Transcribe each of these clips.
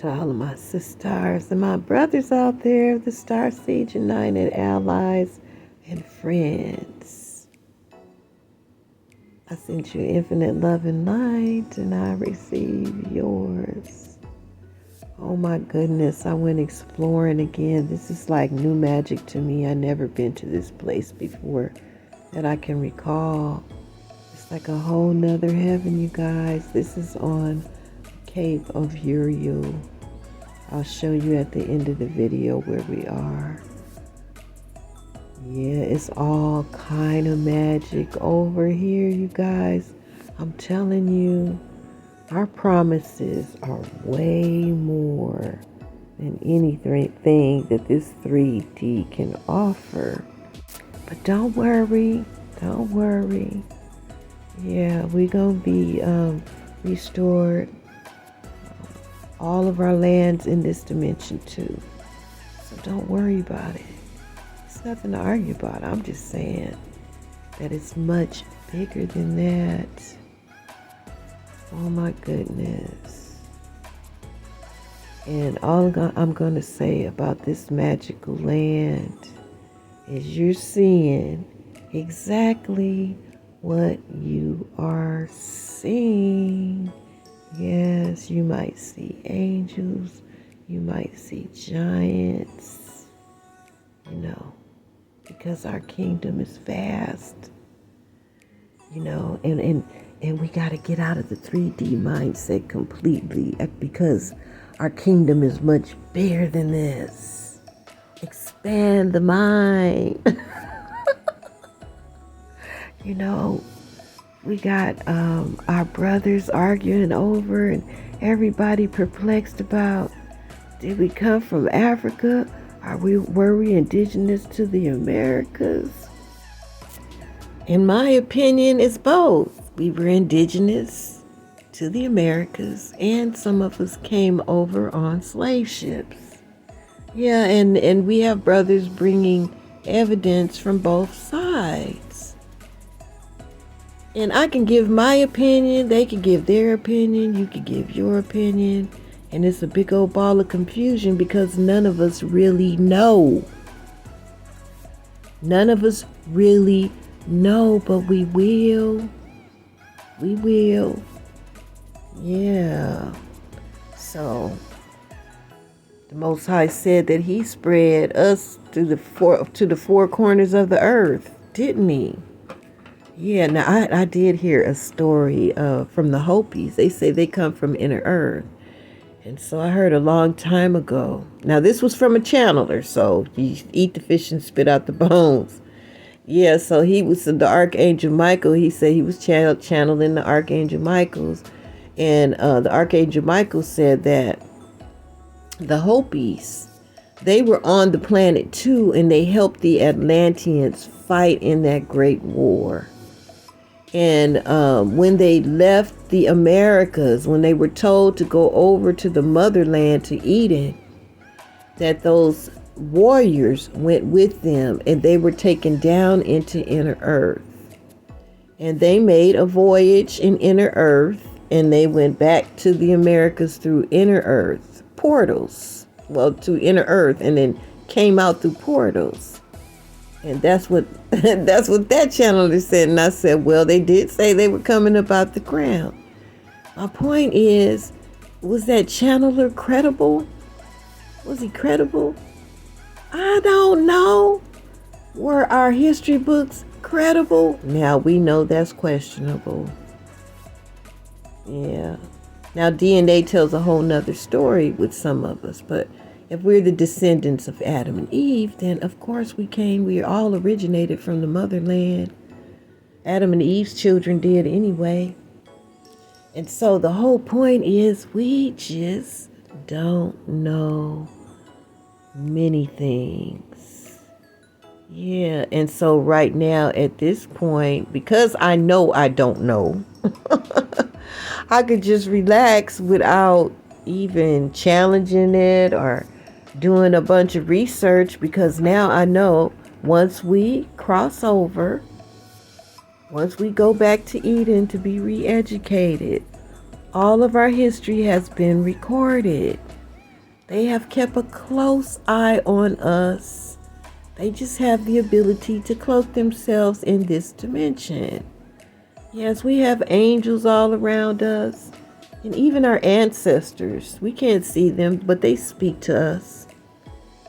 to all of my sisters and my brothers out there, the STARSEED United allies and friends. I sent you infinite love and light, and I receive yours. Oh my goodness, I went exploring again. This is like new magic to me. I've never been to this place before that I can recall. It's like a whole nother heaven, you guys. This is on Cape of Uriel. I'll show you at the end of the video where we are. Yeah, it's all kind of magic over here, you guys. I'm telling you, our promises are way more than anything that this 3D can offer. But don't worry, don't worry. Yeah, we're going to be restored. All of our lands in this dimension too. So don't worry about it. It's nothing to argue about. I'm just saying that it's much bigger than that. Oh my goodness. And all I'm going to say about this magical land is you're seeing exactly what you are seeing. Yes, you might see angels, you might see giants, because our kingdom is vast, and we got to get out of the 3D mindset completely, because our kingdom is much bigger than this. Expand the mind. We got our brothers arguing over, and everybody perplexed about, did we come from Africa? Were we indigenous to the Americas? In my opinion, it's both. We were indigenous to the Americas, and some of us came over on slave ships. Yeah, and we have brothers bringing evidence from both sides. And I can give my opinion, they can give their opinion, you can give your opinion, and it's a big old ball of confusion because none of us really know. None of us really know, but we will. We will. Yeah. So, the Most High said that He spread us to the four corners of the earth, didn't He? Yeah, now I did hear a story from the Hopis. They say they come from inner earth. And so I heard a long time ago. Now this was from a channeler, so you eat the fish and spit out the bones. Yeah, so he was the Archangel Michael. He said he was channeling the Archangel Michaels. And the Archangel Michael said that the Hopis, they were on the planet too, and they helped the Atlanteans fight in that great war. And when they left the Americas, when they were told to go over to the motherland to Eden, that those warriors went with them, and they were taken down into inner earth. And they made a voyage in inner earth, and they went back to the Americas through inner earth portals. Well, to inner earth, and then came out through portals. And that's what that channeler said. And I said, well, they did say they were coming up out the ground. My point is, was that channeler credible? Was he credible? I don't know. Were our history books credible? Now we know that's questionable. Yeah. Now DNA tells a whole nother story with some of us, but if we're the descendants of Adam and Eve, then of course we all originated from the motherland. Adam and Eve's children did anyway. And so the whole point is we just don't know many things. Yeah, and so right now at this point, because I know I don't know, I could just relax without even challenging it or doing a bunch of research, because now I know once we cross over, once we go back to Eden to be re-educated, all of our history has been recorded. They have kept a close eye on us. They just have the ability to cloak themselves in this dimension. Yes, we have angels all around us. And even our ancestors. We can't see them, but they speak to us.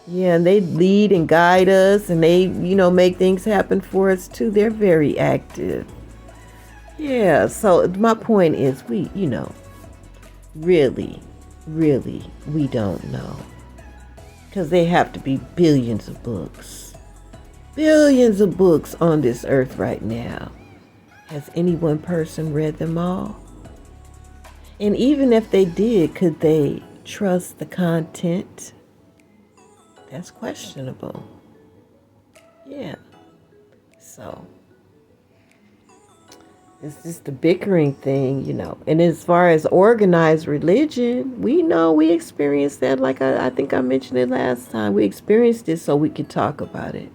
Yeah, and they lead and guide us, and they, make things happen for us too. They're very active. Yeah, so my point is really, really, we don't know. Because they have to be billions of books. Billions of books on this earth right now. Has any one person read them all? And even if they did, could they trust the content? That's questionable. Yeah. So, it's just the bickering thing, And as far as organized religion, we experienced that. Like I think I mentioned it last time. We experienced it so we could talk about it.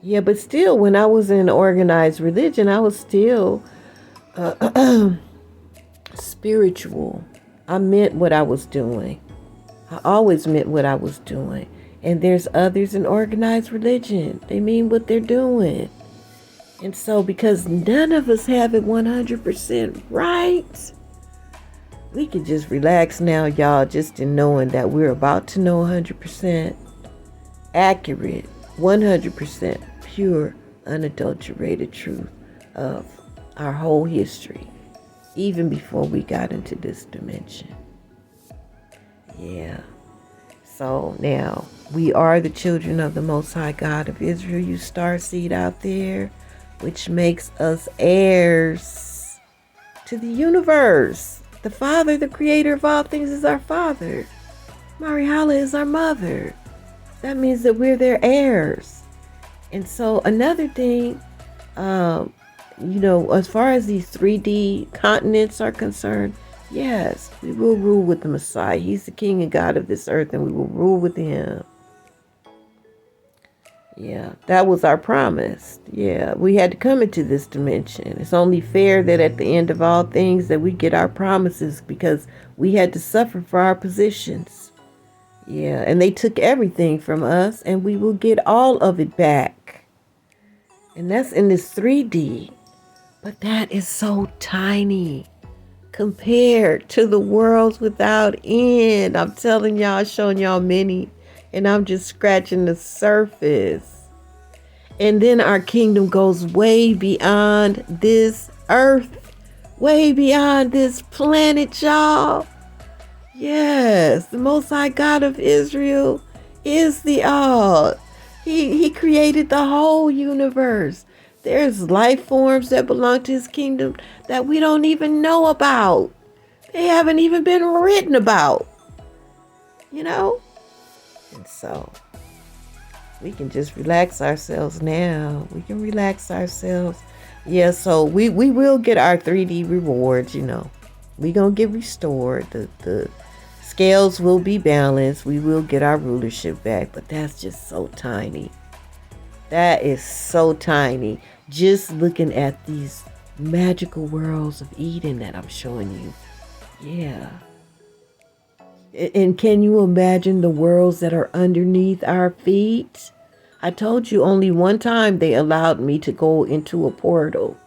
Yeah, but still, when I was in organized religion, I was still spiritual. I meant what I was doing. I always meant what I was doing. And there's others in organized religion. They mean what they're doing. And so because none of us have it 100% right, we can just relax now, y'all, just in knowing that we're about to know 100% accurate, 100% pure, unadulterated truth of our whole history, even before we got into this dimension. Yeah. So now, we are the children of the Most High God of Israel, you starseed out there, which makes us heirs to the universe. The Father, the creator of all things, is our Father. Marihala is our mother. That means that we're their heirs. And so another thing, as far as these 3D continents are concerned, yes, we will rule with the Messiah. He's the King and God of this earth, and we will rule with him. Yeah, that was our promise. Yeah, we had to come into this dimension. It's only fair that at the end of all things that we get our promises, because we had to suffer for our positions. Yeah, and they took everything from us, and we will get all of it back. And that's in this 3D. But that is so tiny compared to the worlds without end. I'm telling y'all, showing y'all many, and I'm just scratching the surface. And then our kingdom goes way beyond this earth, way beyond this planet, y'all. Yes, the Most High God of Israel is the all. He created the whole universe. There's life forms that belong to his kingdom that we don't even know about. They haven't even been written about. And so we can just relax ourselves now. We can relax ourselves. Yeah, so we will get our 3D rewards, We gonna get restored. The scales will be balanced. We will get our rulership back, but that's just so tiny. That is so tiny. Just looking at these magical worlds of Eden that I'm showing you. Yeah. And can you imagine the worlds that are underneath our feet? I told you only one time they allowed me to go into a portal.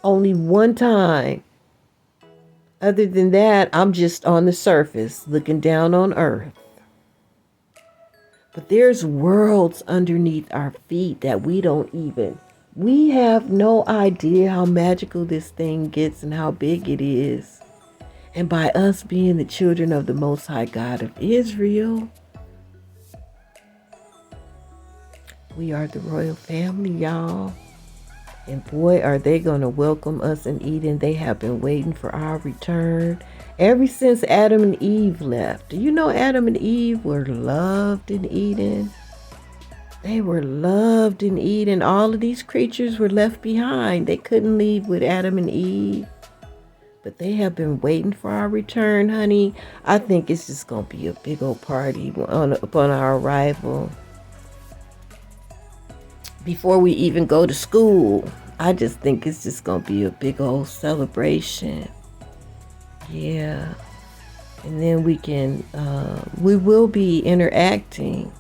Only one time. Other than that, I'm just on the surface looking down on earth. But there's worlds underneath our feet that we have no idea how magical this thing gets and how big it is. And by us being the children of the Most High God of Israel, we are the royal family, y'all. And boy, are they going to welcome us in Eden. They have been waiting for our return ever since Adam and Eve left. Do you know Adam and Eve were loved in Eden? They were loved in Eden. All of these creatures were left behind. They couldn't leave with Adam and Eve. But they have been waiting for our return, honey. I think it's just going to be a big old party upon our arrival. Before we even go to school, I just think it's just going to be a big old celebration. Yeah. And then we will be interacting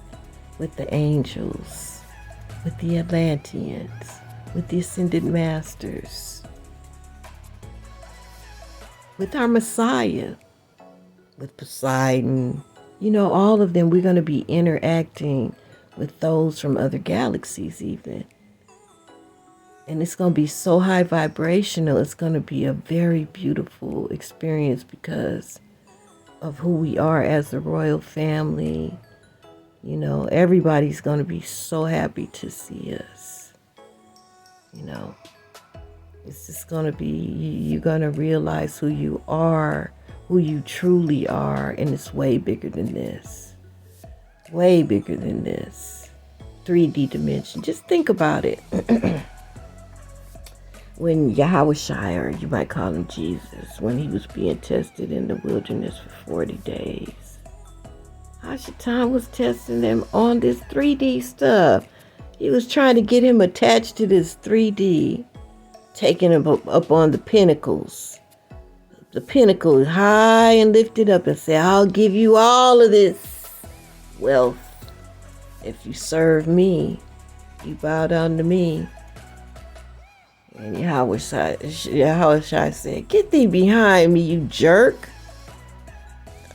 with the angels, with the Atlanteans, with the Ascended Masters, with our Messiah, with Poseidon. All of them, we're going to be interacting with those from other galaxies even. And it's going to be so high vibrational. It's going to be a very beautiful experience because of who we are as the royal family. Everybody's going to be so happy to see us. It's just going to be, you're going to realize who you are, who you truly are, and it's way bigger than this. Way bigger than this. 3D dimension. Just think about it. When YAHAWAH, or you might call him Jesus, when he was being tested in the wilderness for 40 days. Hashatan was testing them on this 3D stuff. He was trying to get him attached to this 3D, taking him up on the pinnacles. The pinnacle is high and lifted up and say, I'll give you all of this wealth if you serve me. You bow down to me. And YAHAWAH said, get thee behind me, you jerk.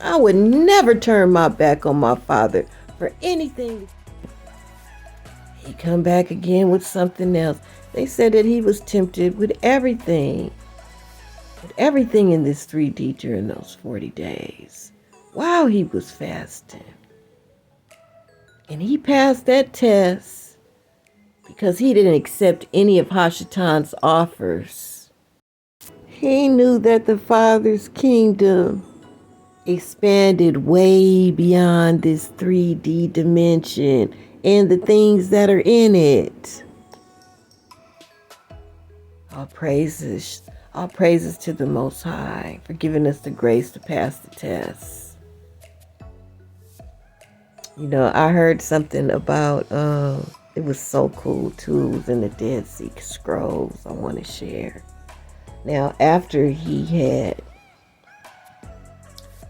I would never turn my back on my father for anything. He come back again with something else. They said that he was tempted with everything. With everything in this 3D during those 40 days. While he was fasting. And he passed that test. Because he didn't accept any of Hashatan's offers. He knew that the Father's kingdom expanded way beyond this 3D dimension and the things that are in it. All praises to the Most High for giving us the grace to pass the test. I heard something about it was so cool too. It was in the Dead Sea Scrolls I want to share. Now, after he had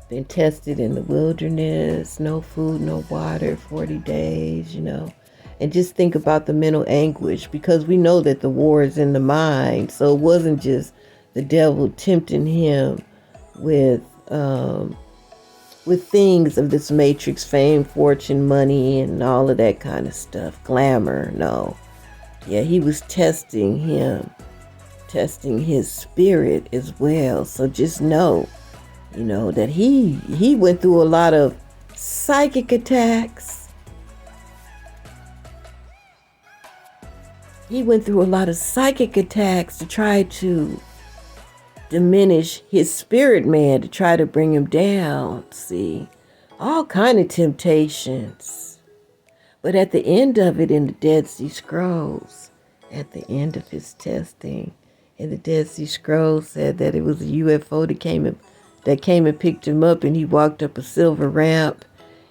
been tested in the wilderness, no food, no water, 40 days, and just think about the mental anguish, because we know that the war is in the mind. So it wasn't just the devil tempting him with things of this matrix, fame, fortune, money, and all of that kind of stuff. Glamour, no. Yeah, he was testing him, testing his spirit as well. So just know, that he went through a lot of psychic attacks. He went through a lot of psychic attacks to try to diminish his spirit man, to try to bring him down. See, all kind of temptations. But at the end of it, in the Dead Sea Scrolls, at the end of his testing, in the Dead Sea Scrolls said that it was a UFO that came and picked him up, and he walked up a silver ramp,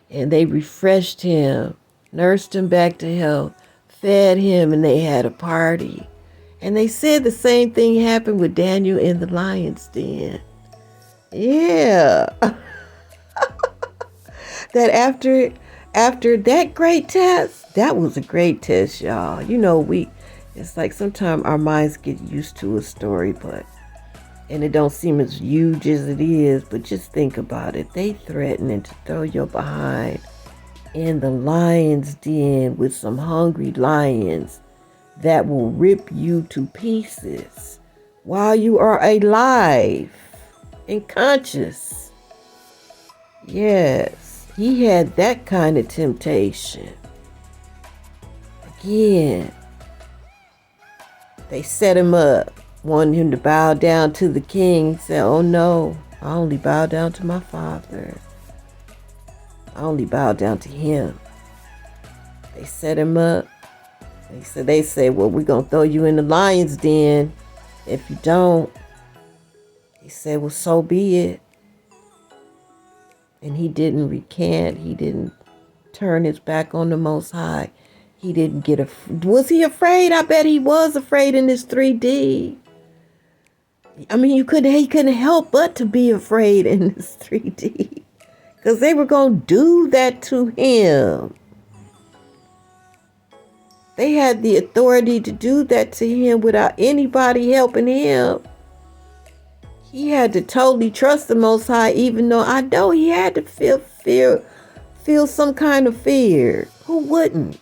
and they refreshed him, nursed him back to health, fed him, and they had a party. And they said the same thing happened with Daniel in the lion's den. Yeah. That after that great test, that was a great test, y'all. It's like sometimes our minds get used to a story, and it don't seem as huge as it is, but just think about it. They threatening to throw your behind in the lion's den with some hungry lions that will rip you to pieces while you are alive and conscious. Yes, he had that kind of temptation. Again, they set him up, wanted him to bow down to the king. He said, oh no, I only bow down to my Father. I only bow down to him. They set him up. They said, well, we're going to throw you in the lion's den if you don't. He said, well, so be it. And he didn't recant. He didn't turn his back on the Most High. He didn't was he afraid? I bet he was afraid in this 3D. I mean, he couldn't help but to be afraid in this 3D. Because they were going to do that to him. They had the authority to do that to him without anybody helping him. He had to totally trust the Most High, even though I know he had to feel some kind of fear. Who wouldn't?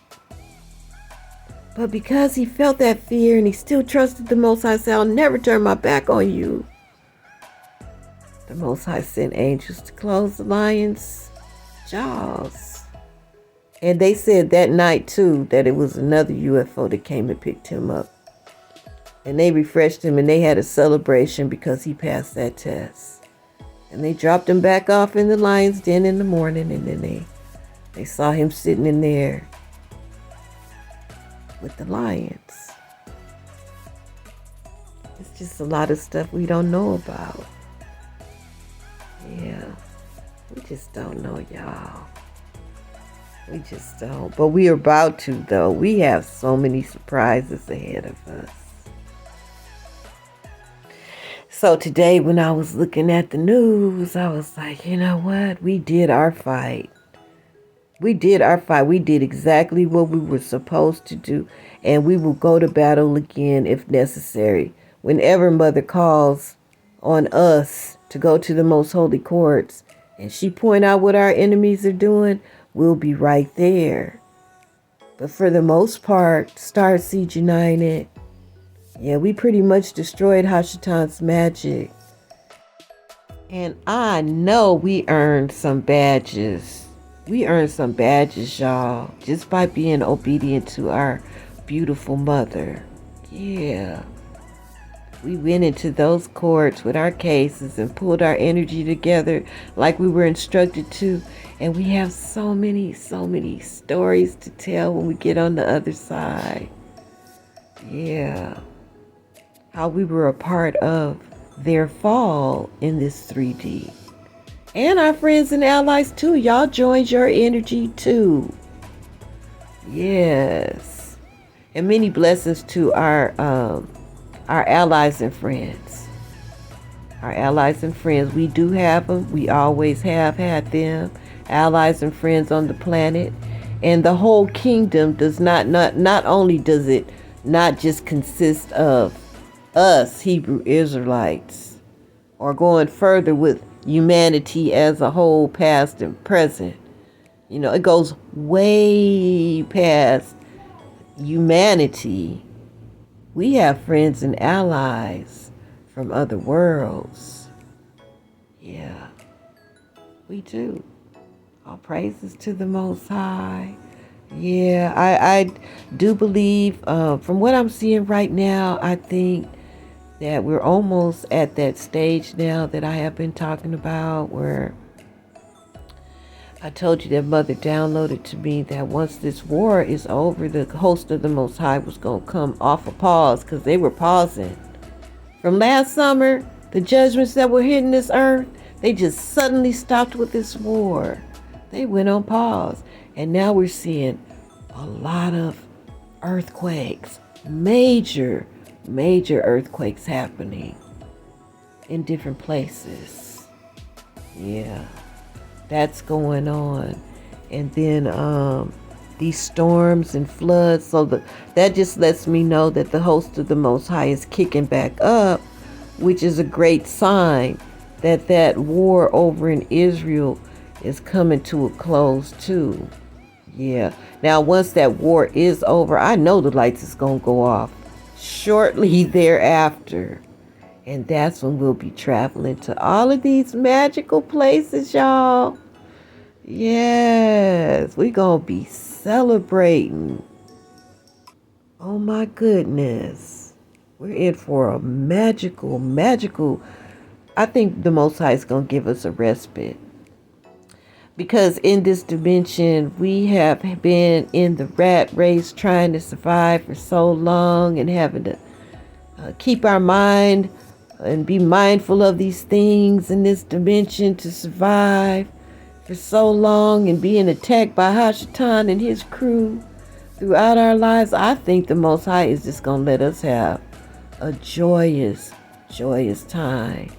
But because he felt that fear and he still trusted the Most High, said, I'll never turn my back on you. The Most High sent angels to close the lion's jaws. And they said that night, too, that it was another UFO that came and picked him up. And they refreshed him and they had a celebration because he passed that test. And they dropped him back off in the lion's den in the morning. And then they saw him sitting in there with the lions. It's just a lot of stuff we don't know about. Yeah, we just don't know, y'all. We just don't. But we are about to, though. We have so many surprises ahead of us. So today when I was looking at the news, I was like, you know what? We did our fight. We did our fight. We did exactly what we were supposed to do. And we will go to battle again if necessary. Whenever Mother calls on us to go to the most holy courts and she point out what our enemies are doing, we'll be right there. But for the most part, STARSEED United, yeah, we pretty much destroyed Hashatan's magic. And I know we earned some badges. We earned some badges, y'all, just by being obedient to our beautiful mother. Yeah. We went into those courts with our cases and pulled our energy together like we were instructed to. And we have so many stories to tell when we get on the other side. Yeah. How we were a part of their fall in this 3D. And our friends and allies too. Y'all joined your energy too. Yes. And many blessings to our allies and friends. Our allies and friends, we do have them. We always have had them. Allies and friends on the planet. And the whole kingdom does not only does it not just consist of us Hebrew Israelites, or going further with humanity as a whole, past and present. You know, it goes way past humanity. We have friends and allies from other worlds. Yeah, we do. All praises to the Most High. Yeah, I do believe, from what I'm seeing right now, I think that we're almost at that stage now that I have been talking about, where I told you that Mother downloaded to me that once this war is over, the host of the Most High was going to come off a pause, because they were pausing. From last summer, the judgments that were hitting this earth, they just suddenly stopped with this war. They went on pause. And now we're seeing a lot of earthquakes, major earthquakes happening in different places. Yeah, that's going on. And then these storms and floods. So that just lets me know that the host of the Most High is kicking back up, which is a great sign that that war over in Israel is coming to a close too. Yeah. Now, once that war is over, I know the lights is going to go off shortly thereafter. And that's when we'll be traveling to all of these magical places, y'all. Yes. We're going to be celebrating. Oh, my goodness. We're in for a magical. I think the Most High is going to give us a respite. Because in this dimension, we have been in the rat race trying to survive for so long, and having to keep our mind and be mindful of these things in this dimension to survive for so long, and being attacked by Hashatan and his crew throughout our lives. I think the Most High is just going to let us have a joyous joyous time.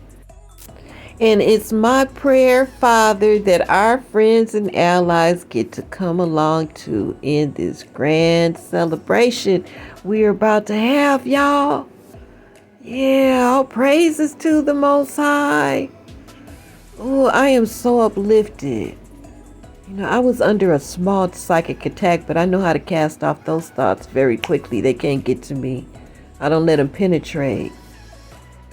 And it's my prayer, Father, that our friends and allies get to come along to in this grand celebration we're about to have, y'all. Yeah, all praises to the Most High. Oh, I am so uplifted. You know, I was under a small psychic attack, but I know how to cast off those thoughts very quickly. They can't get to me. I don't let them penetrate.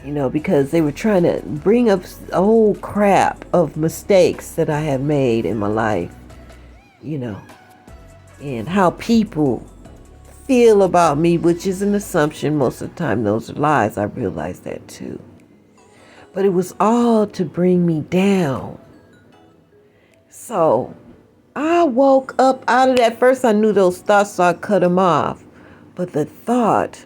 You know, because they were trying to bring up old crap of mistakes that I have made in my life. You know, and how people feel about me, which is an assumption. Most of the time, those are lies. I realize that too. But it was all to bring me down. So I woke up out of that. First, I knew those thoughts, so I cut them off. But the thought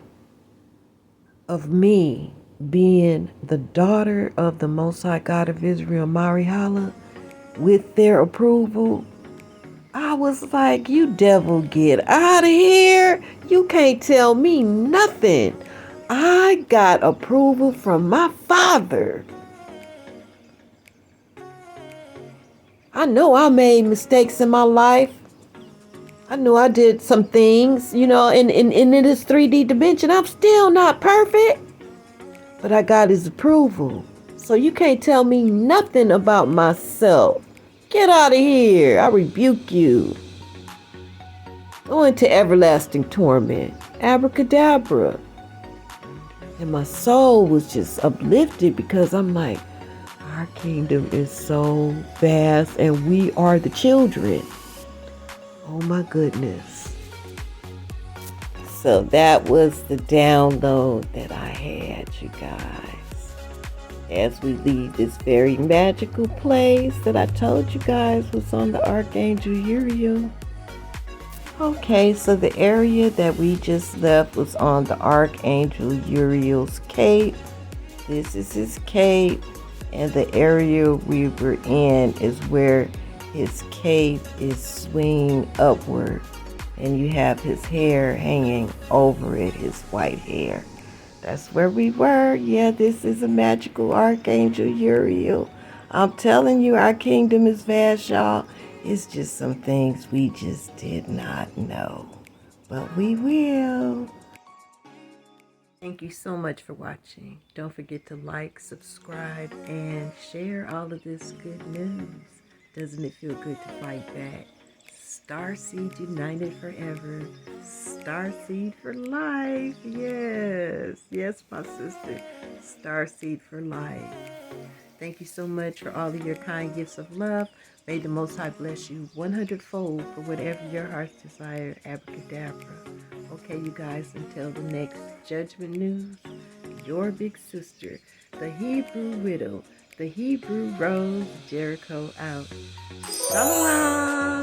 of me being the daughter of the Most High God of Israel, YAHAWAH, with their approval, I was like, you devil, get out of here. You can't tell me nothing. I got approval from my Father. I know I made mistakes in my life. I know I did some things, you know, and in this 3D dimension, I'm still not perfect. But I got his approval. So you can't tell me nothing about myself. Get out of here. I rebuke you. Go into everlasting torment. Abracadabra. And my soul was just uplifted because I'm like, our kingdom is so vast and we are the children. Oh my goodness. So that was the download that I had, you guys. As we leave this very magical place that I told you guys was on the Archangel Uriel. Okay, so the area that we just left was on the Archangel Uriel's cape. This is his cape. And the area we were in is where his cape is swinging upward. And you have his hair hanging over it, his white hair. That's where we were. Yeah, this is a magical Archangel Uriel. I'm telling you, our kingdom is vast, y'all. It's just some things we just did not know. But we will. Thank you so much for watching. Don't forget to like, subscribe, and share all of this good news. Doesn't it feel good to fight back? STARSEED united forever. STARSEED for life. Yes. Yes, my sister. STARSEED for life. Thank you so much for all of your kind gifts of love. May the Most High bless you 100-fold for whatever your heart's desire. Abracadabra. Okay, you guys, until the next Judgment News, your big sister, the Hebrew Widow, the Hebrew Rose, Jericho out. Shalom.